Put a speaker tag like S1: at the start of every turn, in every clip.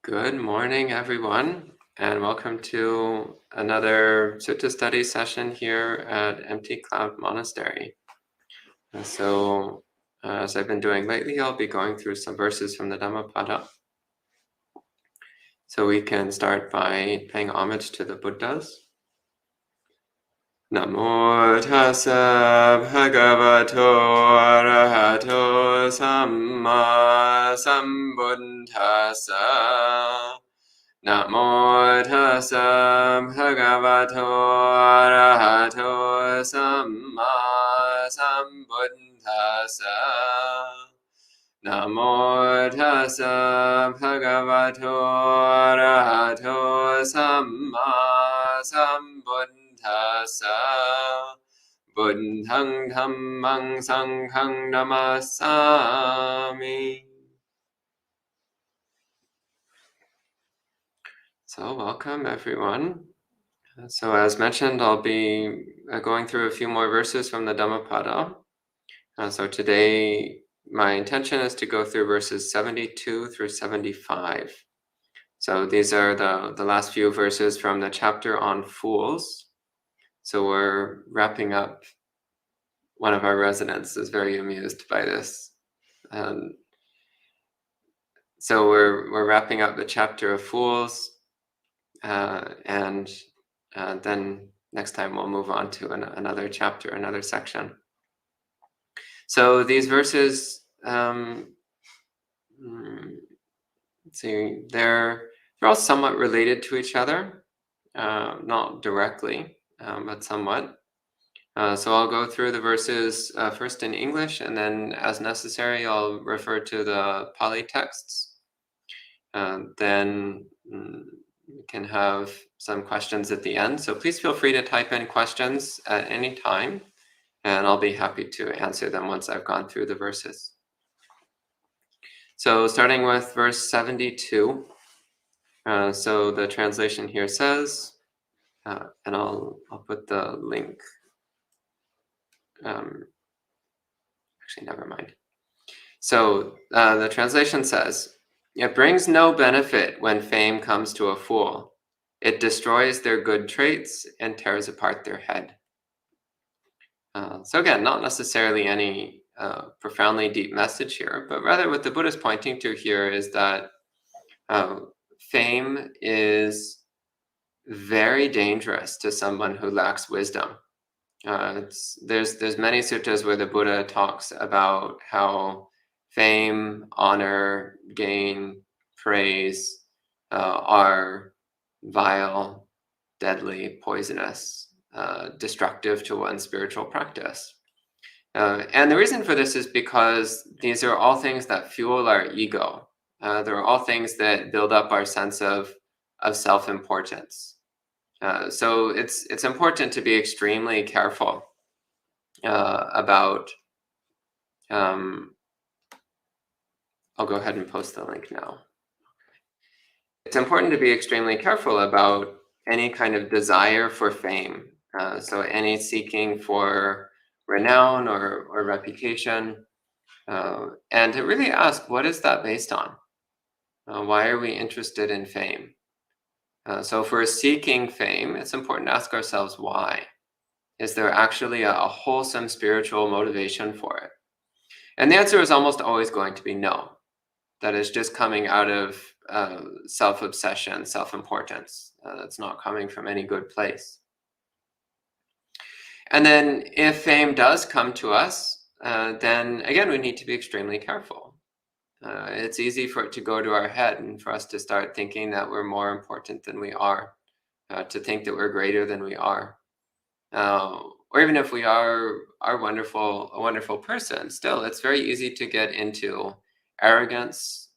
S1: Good morning, everyone, and welcome to another Sutta study session here at Empty Cloud Monastery. As I've been doing lately, I'll be going through some verses from the Dhammapada. So we can start by paying homage to the Buddhas. Namo tassa bhagavato arahato samma sambuddhassa. Namo tassa bhagavato arahato samma sambuddhassa. Namo tassa bhagavato arahato samma sambuddhassa. Buddhang dhammang sanghang namasami. So welcome, everyone. So as mentioned, I'll be going through a few more verses from the Dhammapada. So today, my intention is to go through verses 72 through 75. So these are the last few verses from the chapter on fools. So we're wrapping up. One of our residents is very amused by this. So we're wrapping up the chapter of fools. And then next time we'll move on to another chapter, another section. So these verses, let's see, they're all somewhat related to each other, not directly, but somewhat. So I'll go through the verses first in English, and then as necessary, I'll refer to the Pali texts. Then we can have some questions at the end. So please feel free to type in questions at any time, and I'll be happy to answer them once I've gone through the verses. So starting with verse 72. So the translation here says, and I'll put the link. Actually, never mind. So the translation says, "It brings no benefit when fame comes to a fool. It destroys their good traits and tears apart their head." So again, not necessarily any profoundly deep message here, but rather what the Buddha is pointing to here is that fame is very dangerous to someone who lacks wisdom. There's many suttas where the Buddha talks about how fame, honor, gain, praise are vile, deadly, poisonous, destructive to one's spiritual practice. And the reason for this is because these are all things that fuel our ego. They're all things that build up our sense of self-importance. So it's important to be extremely careful about. I'll go ahead and post the link now. It's important to be extremely careful about any kind of desire for fame. So any seeking for renown or reputation, and to really ask, what is that based on? Why are we interested in fame? So if we're seeking fame, it's important to ask ourselves why. Is there actually a wholesome spiritual motivation for it? And the answer is almost always going to be no. That is just coming out of self-obsession, self-importance. That's not coming from any good place. And then if fame does come to us, then again, we need to be extremely careful. It's easy for it to go to our head and for us to start thinking that we're more important than we are, to think that we're greater than we are. Or even if we are a wonderful person, still, it's very easy to get into arrogance,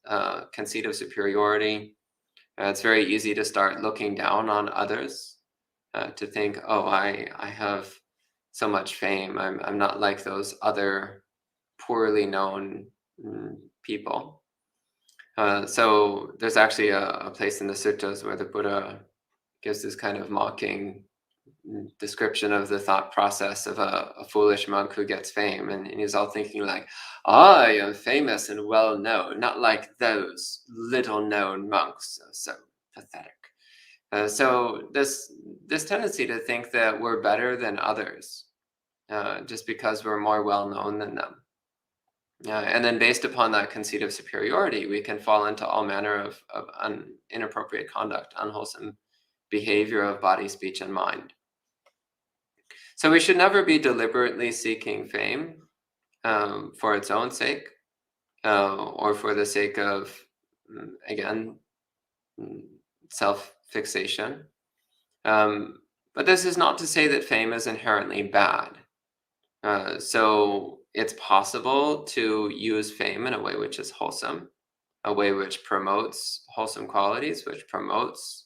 S1: conceit of superiority. It's very easy to start looking down on others, to think, oh, I have so much fame. I'm not like those other poorly known people. So there's actually a place in the suttas where the Buddha gives this kind of mocking description of the thought process of a foolish monk who gets fame, and he's all thinking like, I am famous and well known, not like those little known monks, so pathetic. So this tendency to think that we're better than others just because we're more well known than them. And then based upon that conceit of superiority, we can fall into all manner of inappropriate conduct, unwholesome behavior of body, speech, and mind. So we should never be deliberately seeking fame for its own sake or for the sake of, again, self-fixation. But this is not to say that fame is inherently bad. So it's possible to use fame in a way which is wholesome, a way which promotes wholesome qualities, which promotes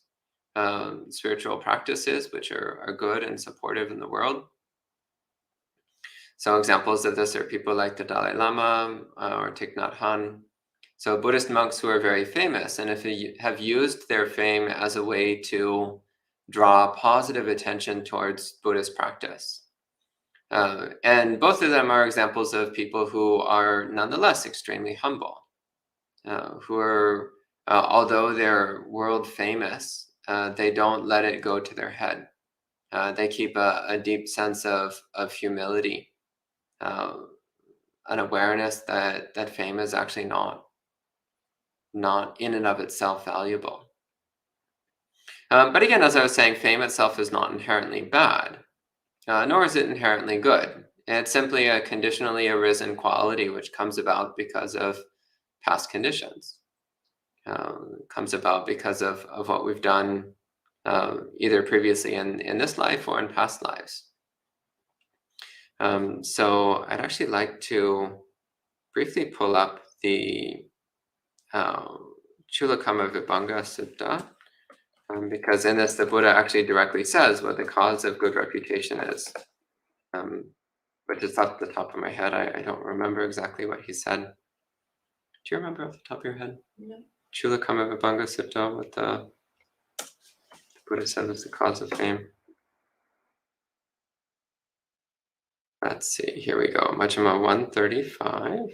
S1: spiritual practices which are good and supportive in the world. So examples of this are people like the Dalai Lama or Thich Nhat Hanh. So Buddhist monks who are very famous, and if you have used their fame as a way to draw positive attention towards Buddhist practice. And both of them are examples of people who are nonetheless extremely humble, who are, although they're world famous, they don't let it go to their head. They keep a deep sense of humility, an awareness that fame is actually not in and of itself valuable. But again, as I was saying, fame itself is not inherently bad, nor is it inherently good. It's simply a conditionally arisen quality which comes about because of past conditions. Comes about because of what we've done either previously in this life or in past lives. So I'd actually like to briefly pull up the Chulakama Vibhanga Sutta, because in this the Buddha actually directly says what the cause of good reputation is. But just off the top of my head, I don't remember exactly what he said. Do you remember off the top of your head? No. Chulakama Vibhanga Sutta, what the Buddha said was the cause of fame. Let's see, here we go. Majjhima 135.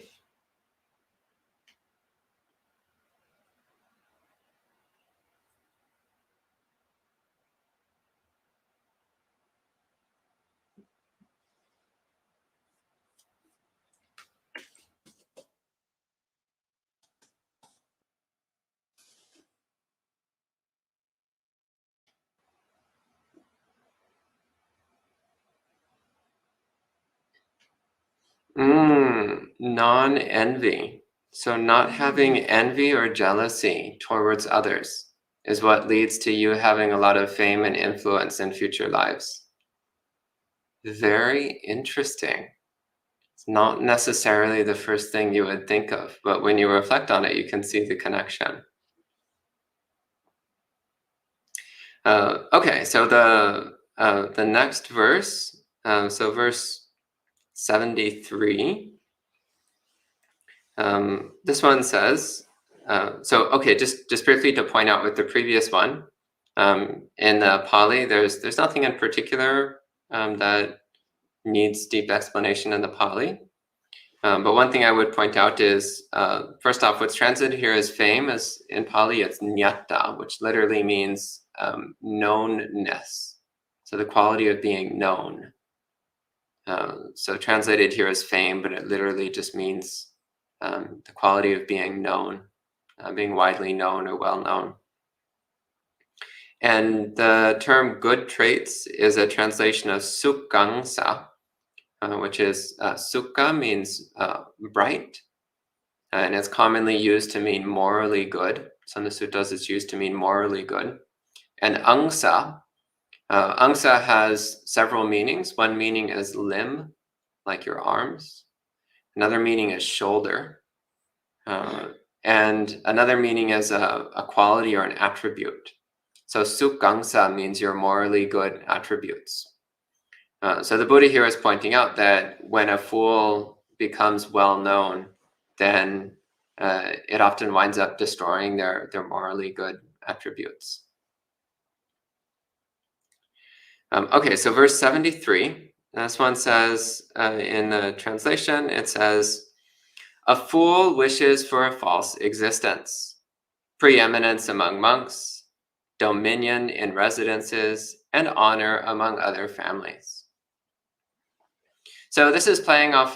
S1: Non-envy. So not having envy or jealousy towards others is what leads to you having a lot of fame and influence in future lives. Very interesting. It's not necessarily the first thing you would think of, but when you reflect on it, you can see the connection. Okay, so the next verse, so verse 73, this one says, okay, just briefly to point out with the previous one, in the Pali, there's nothing in particular that needs deep explanation in the Pali. But one thing I would point out is, first off, what's translated here as fame is in Pali, it's nyatta, which literally means knownness. So the quality of being known. So translated here as fame, but it literally just means the quality of being known, being widely known or well known. And the term good traits is a translation of sukkangsa, which is sukha means bright, and it's commonly used to mean morally good. Some of the suttas it's used to mean morally good. And angsa has several meanings. One meaning is limb, like your arms. Another meaning is shoulder. And another meaning is a quality or an attribute. So sukkangsa means your morally good attributes. So the Buddha here is pointing out that when a fool becomes well known, then it often winds up destroying their morally good attributes. Okay, so verse 73. This one says, in the translation, it says, "A fool wishes for a false existence, preeminence among monks, dominion in residences, and honor among other families." So this is playing off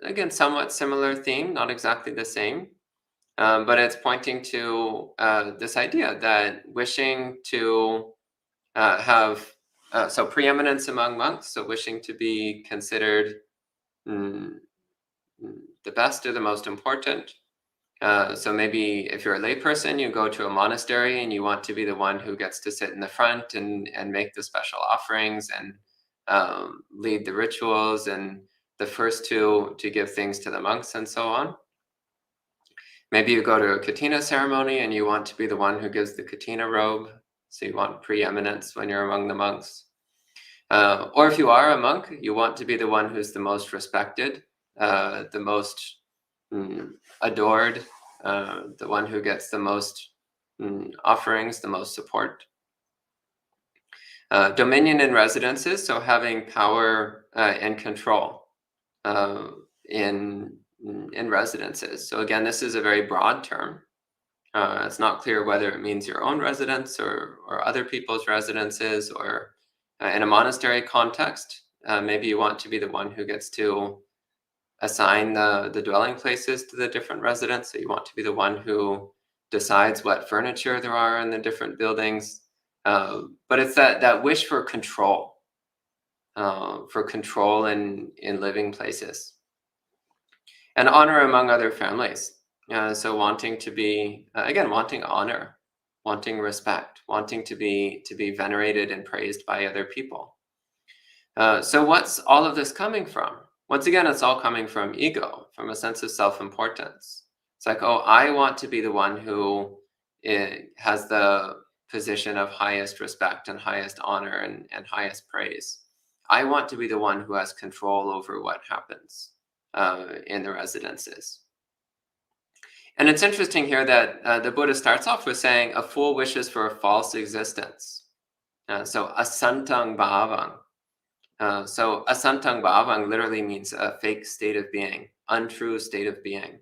S1: again, somewhat similar theme, not exactly the same, but it's pointing to this idea that wishing to have so preeminence among monks, so wishing to be considered mm, the best or the most important. So maybe if you're a layperson, you go to a monastery and you want to be the one who gets to sit in the front and make the special offerings and lead the rituals and the first to give things to the monks and so on. Maybe you go to a katina ceremony and you want to be the one who gives the katina robe. So you want preeminence when you're among the monks. Or if you are a monk, you want to be the one who's the most respected, the most adored, the one who gets the most offerings, the most support. Dominion in residences, so having power and control in residences. So again, this is a very broad term. It's not clear whether it means your own residence or other people's residences, or in a monastery context, maybe you want to be the one who gets to assign the dwelling places to the different residents. So you want to be the one who decides what furniture there are in the different buildings. But it's that wish for control in living places. And honor among other families. So wanting to be, again, wanting honor, wanting respect, wanting to be venerated and praised by other people. So what's all of this coming from? Once again, it's all coming from ego, from a sense of self-importance. It's like, oh, I want to be the one who has the position of highest respect and highest honor and highest praise. I want to be the one who has control over what happens in the residences. And it's interesting here that the Buddha starts off with saying, a fool wishes for a false existence. So asantang bhavang. So asantang bhavang literally means a fake state of being, untrue state of being.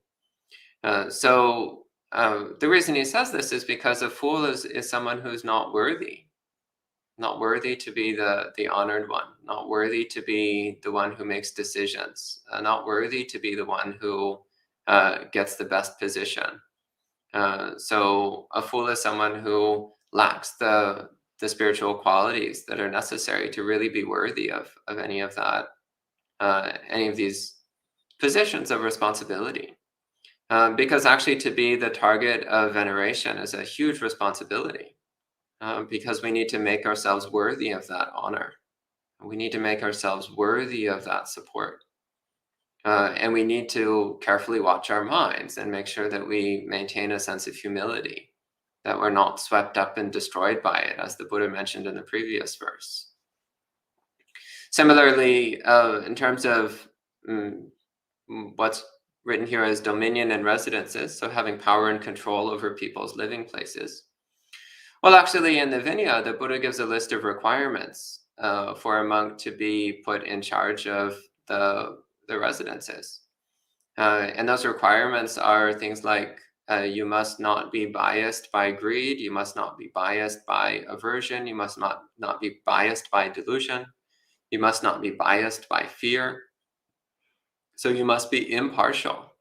S1: So the reason he says this is because a fool is someone who's not worthy to be the honored one, not worthy to be the one who makes decisions, not worthy to be the one who gets the best position. So a fool is someone who lacks the spiritual qualities that are necessary to really be worthy of any of that, any of these positions of responsibility. Because actually to be the target of veneration is a huge responsibility, because we need to make ourselves worthy of that honor. We need to make ourselves worthy of that support. And we need to carefully watch our minds and make sure that we maintain a sense of humility, that we're not swept up and destroyed by it, as the Buddha mentioned in the previous verse. Similarly, in terms of what's written here as dominion and residences, so having power and control over people's living places. Well, actually, in the Vinaya, the Buddha gives a list of requirements for a monk to be put in charge of the residences. And those requirements are things like you must not be biased by greed, you must not be biased by aversion, you must not be biased by delusion, you must not be biased by fear. So you must be impartial.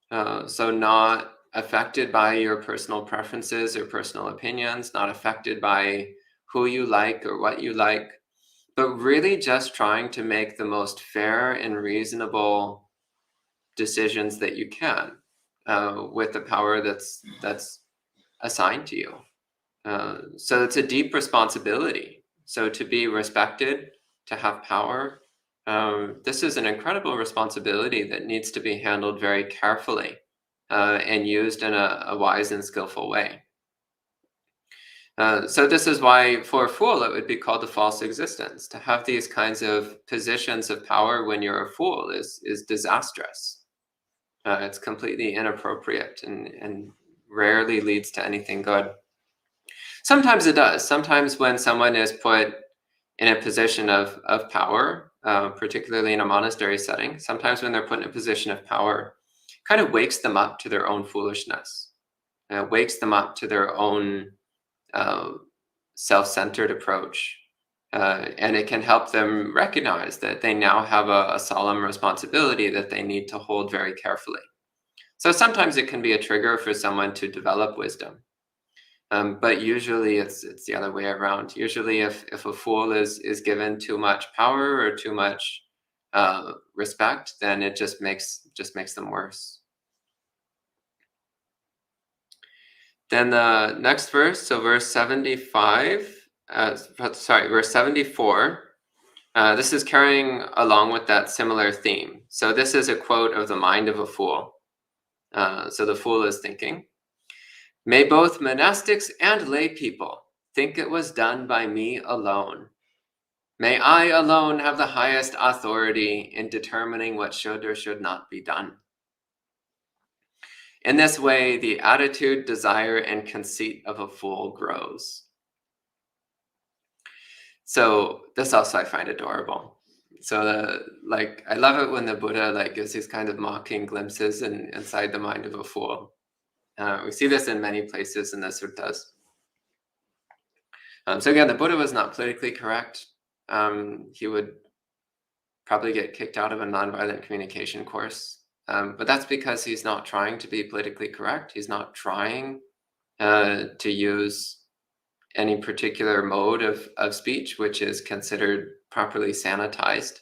S1: So not affected by your personal preferences or personal opinions, not affected by who you like or what you like, but really just trying to make the most fair and reasonable decisions that you can with the power that's assigned to you. So it's a deep responsibility. So to be respected, to have power, this is an incredible responsibility that needs to be handled very carefully and used in a wise and skillful way. So this is why for a fool it would be called a false existence. To have these kinds of positions of power when you're a fool is disastrous. It's completely inappropriate and rarely leads to anything good. Sometimes it does. Sometimes when someone is put in a position of power, particularly in a monastery setting, sometimes when they're put in a position of power, kind of wakes them up to their own foolishness, wakes them up to their own self-centered approach. And it can help them recognize that they now have a solemn responsibility that they need to hold very carefully. So sometimes it can be a trigger for someone to develop wisdom. But usually it's the other way around. Usually if a fool is given too much power or too much respect, then it just makes them worse. Then the next verse, so verse 75, verse 74, this is carrying along with that similar theme. So this is a quote of the mind of a fool. So the fool is thinking, "May both monastics and lay people think it was done by me alone. May I alone have the highest authority in determining what should or should not be done. In this way, the attitude, desire, and conceit of a fool grows." So this also I find adorable. So I love it when the Buddha gives these kind of mocking glimpses inside the mind of a fool. We see this in many places in the suttas. So again, the Buddha was not politically correct. He would probably get kicked out of a nonviolent communication course. But that's because he's not trying to be politically correct. He's not trying to use any particular mode of speech, which is considered properly sanitized.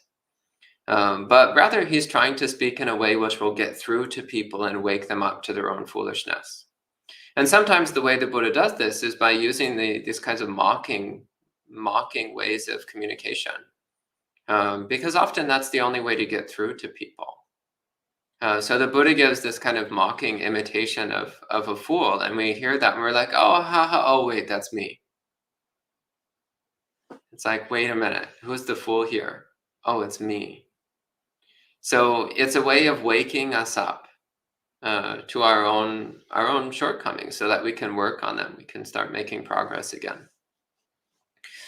S1: But rather, he's trying to speak in a way which will get through to people and wake them up to their own foolishness. And sometimes the way the Buddha does this is by using these kinds of mocking ways of communication. Because often that's the only way to get through to people. So the Buddha gives this kind of mocking imitation of a fool, and we hear that and we're like, oh, oh, wait, that's me. It's like, wait a minute, who's the fool here? Oh, it's me. So it's a way of waking us up to our own shortcomings so that we can work on them. We can start making progress again.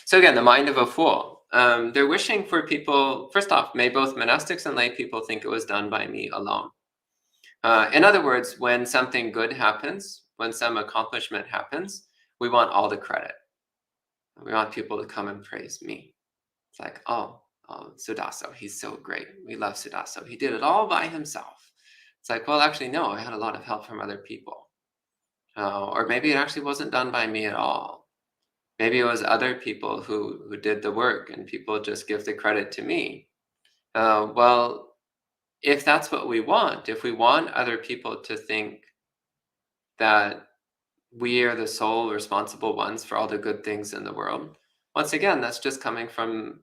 S1: So again, the mind of a fool. They're wishing for people, first off, may both monastics and lay people think it was done by me alone. In other words, when something good happens, when some accomplishment happens, we want all the credit. We want people to come and praise me. It's like, oh, Suddhāso, he's so great. We love Suddhāso. He did it all by himself. It's like, well, actually, no, I had a lot of help from other people. Or maybe it actually wasn't done by me at all. Maybe it was other people who did the work and people just give the credit to me. Well, if that's what we want, if we want other people to think that we are the sole responsible ones for all the good things in the world, once again, that's just coming from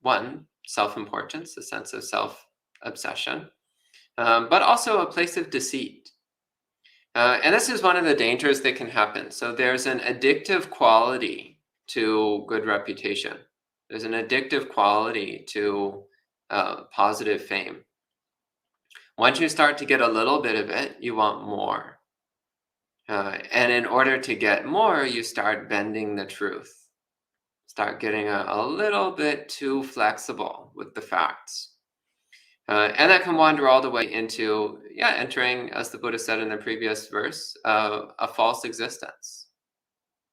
S1: one, self-importance, a sense of self-obsession, but also a place of deceit. And this is one of the dangers that can happen. So there's an addictive quality to good reputation. There's an addictive quality to positive fame. Once you start to get a little bit of it, you want more. And in order to get more, you start bending the truth. Start getting a little bit too flexible with the facts. And that can wander all the way into, entering, as the Buddha said in the previous verse, a false existence,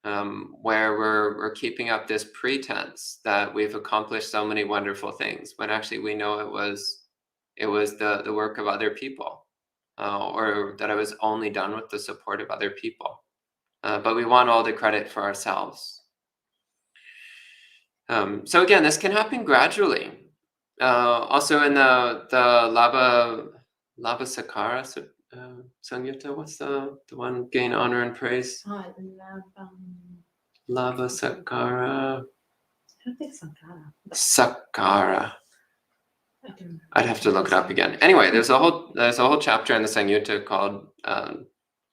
S1: where we're keeping up this pretense that we've accomplished so many wonderful things, when actually we know it was the work of other people, or that it was only done with the support of other people. But we want all the credit for ourselves. So again, this can happen gradually. Also in the Labhasakara Samyutta, what's the one, gain honor and praise? Labhasakara.
S2: I don't think Sankara.
S1: Sakara. I'd have to look it up again. Anyway, there's a whole chapter in the Samyutta called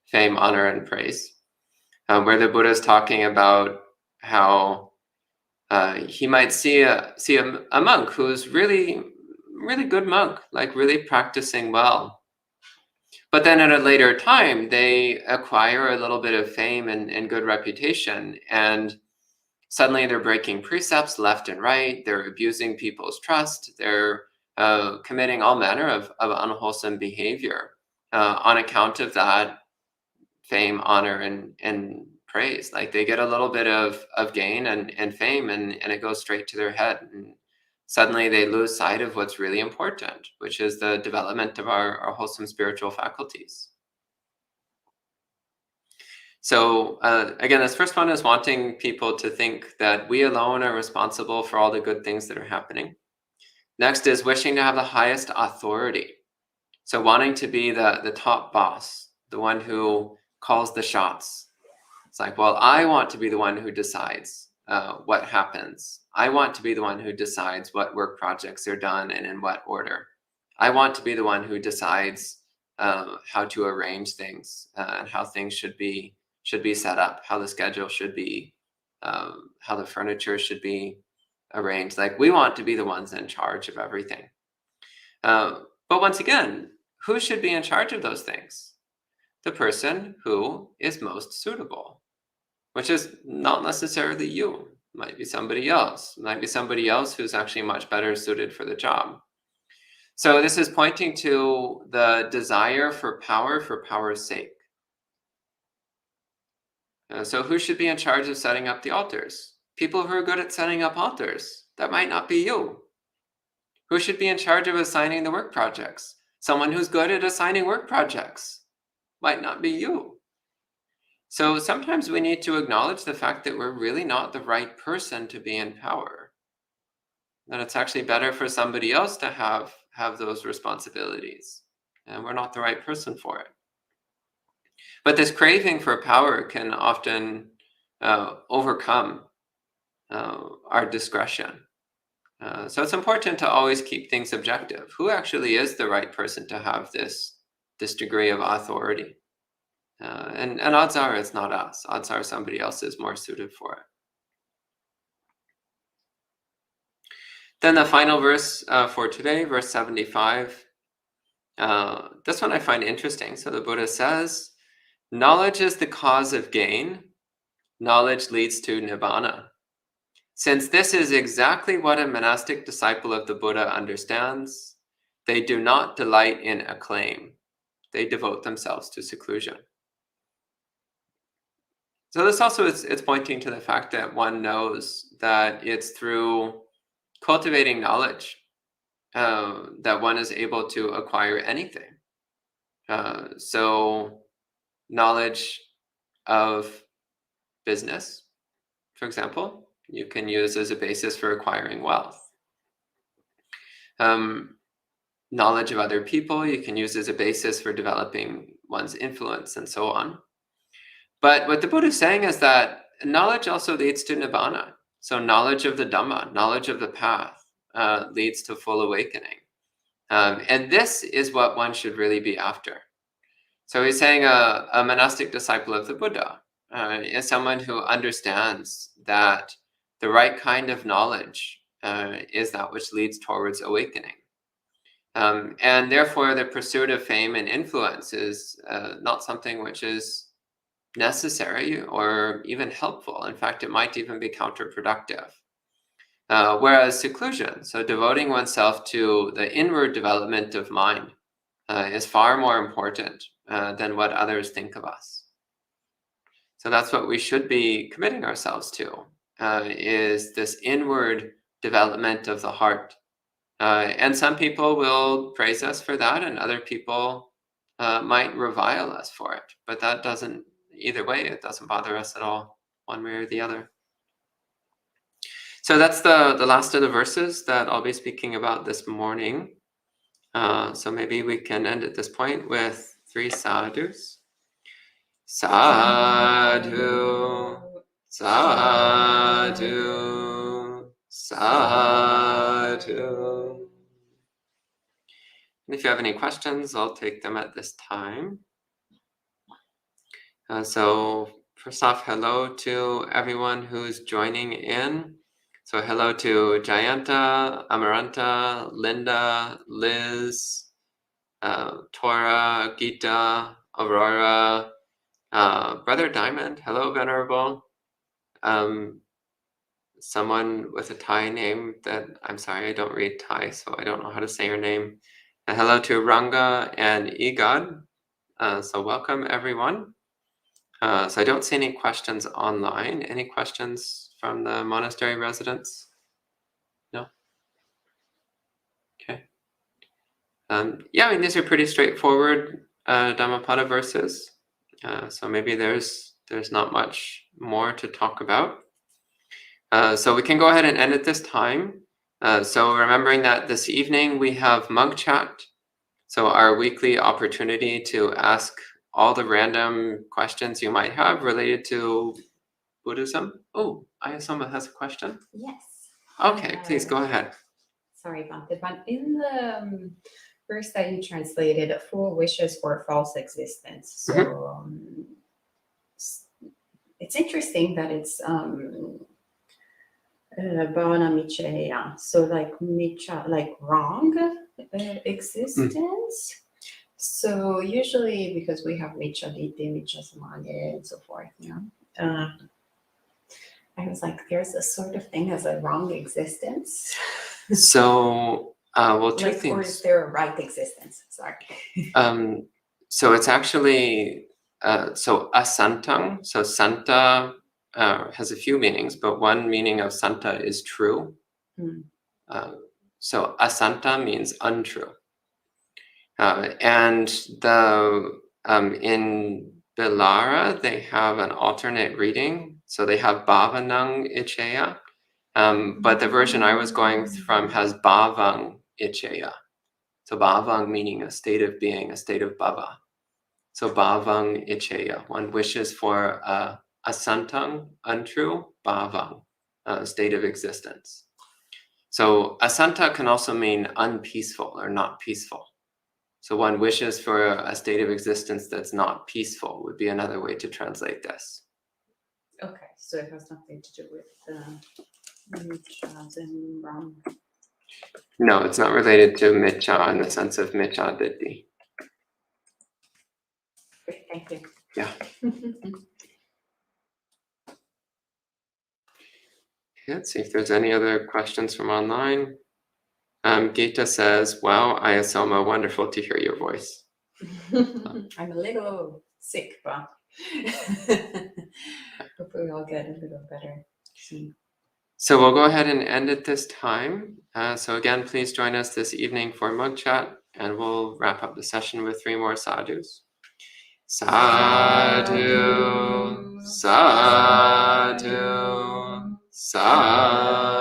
S1: Fame, Honor, and Praise, where the Buddha is talking about how he might see a monk who's really good monk, like really practicing well. But then at a later time, they acquire a little bit of fame and good reputation, and Suddenly they're breaking precepts left and right. They're abusing people's trust. They're committing all manner of unwholesome behavior on account of that fame, honor, and praise. Like they get a little bit of gain and fame, and it goes straight to their head. And suddenly they lose sight of what's really important, which is the development of our wholesome spiritual faculties. So again, this first one is wanting people to think that we alone are responsible for all the good things that are happening. Next is wishing to have the highest authority. So wanting to be the top boss, the one who calls the shots. It's like, well, I want to be the one who decides what happens. I want to be the one who decides what work projects are done and in what order. I want to be the one who decides how to arrange things and how things should be set up, how the schedule should be, how the furniture should be arranged. Like we want to be the ones in charge of everything. But once again, who should be in charge of those things? The person who is most suitable, which is not necessarily you. It might be somebody else. It might be somebody else who's actually much better suited for the job. So this is pointing to the desire for power's sake. So who should be in charge of setting up the altars? People who are good at setting up altars. That might not be you. Who should be in charge of assigning the work projects? Someone who's good at assigning work projects. Might not be you. So sometimes we need to acknowledge the fact that we're really not the right person to be in power. That it's actually better for somebody else to have those responsibilities. And we're not the right person for it. But this craving for power can often overcome our discretion. So it's important to always keep things objective. Who actually is the right person to have this degree of authority? And odds are it's not us. Odds are somebody else is more suited for it. Then the final verse for today, verse 75. This one I find interesting. So the Buddha says, knowledge is the cause of gain. Knowledge leads to nibbana. Since this is exactly what a monastic disciple of the Buddha understands, they do not delight in acclaim. They devote themselves to seclusion. So this also it's pointing to the fact that one knows that it's through cultivating knowledge that one is able to acquire anything. So knowledge of business, for example, you can use as a basis for acquiring wealth. Knowledge of other people, you can use as a basis for developing one's influence and so on. But what the Buddha is saying is that knowledge also leads to nibbana. So knowledge of the Dhamma, knowledge of the path leads to full awakening. And this is what one should really be after. So he's saying a monastic disciple of the Buddha is someone who understands that the right kind of knowledge is that which leads towards awakening. And therefore, the pursuit of fame and influence is not something which is necessary or even helpful. In fact, it might even be counterproductive. Whereas seclusion, so devoting oneself to the inward development of mind, is far more important than what others think of us. So that's what we should be committing ourselves to, is this inward development of the heart. And some people will praise us for that, and other people might revile us for it. But that doesn't, either way, it doesn't bother us at all, one way or the other. So that's the last of the verses that I'll be speaking about this morning. So maybe we can end at this point with 3 sadhus. Sadhu, sadhu, sadhu. And if you have any questions, I'll take them at this time. So first off, hello to everyone who's joining in. So hello to Jayanta, Amaranta, Linda, Liz, Tora, Gita, Aurora, Brother Diamond. Hello, Venerable. someone with a Thai name that, I'm sorry, I don't read Thai, so I don't know how to say your name. Hello to Ranga and Igad. So welcome everyone. So I don't see any questions online. Any questions from the monastery residents? No? Okay. Yeah, I mean, these are pretty straightforward Dhammapada verses. So maybe there's not much more to talk about. So we can go ahead and end at this time. So remembering that this evening we have Mug Chat. So our weekly opportunity to ask all the random questions you might have related to Buddhism. Oh, Ayasoma has a question.
S2: Yes.
S1: Okay, please go ahead.
S2: Sorry, Bhante, but in the verse that you translated, a fool wishes for false existence. So it's interesting that it's Bhavana Michaya. So like Micha, like wrong existence. So usually because we have Micha Dite, Micha Samadhi, and so forth, I was like, there's a sort of thing as a wrong existence.
S1: So, well, two
S2: Like,
S1: things.
S2: or is there a right existence? Sorry.
S1: So it's actually, so asantang, so santa has a few meanings, but one meaning of santa is true. So asanta means untrue. And the in Bilara, they have an alternate reading. So they have bhavanang ichaya, but the version I was going from has bhavang ichaya. So bhavang meaning a state of being, a state of bhava. So bhavang ichaya, one wishes for asantang, untrue, bhavang, state of existence. So asanta can also mean unpeaceful or not peaceful. So one wishes for a state of existence that's not peaceful would be another way to translate this.
S2: Okay, so it has nothing to do with michas and wrong.
S1: No, it's not related to mitcha in the sense of mitcha ditti.
S2: Great, thank you.
S1: Yeah. Let's see if there's any other questions from online. Gita says, wow, Ayasoma, wonderful to hear your voice.
S2: I'm a little sick, but hopefully I'll get a little better soon.
S1: So we'll go ahead and end at this time. So again, please join us this evening for Mug Chat, and we'll wrap up the session with 3 more sadhus. Sadhu, sadhu, sadhu.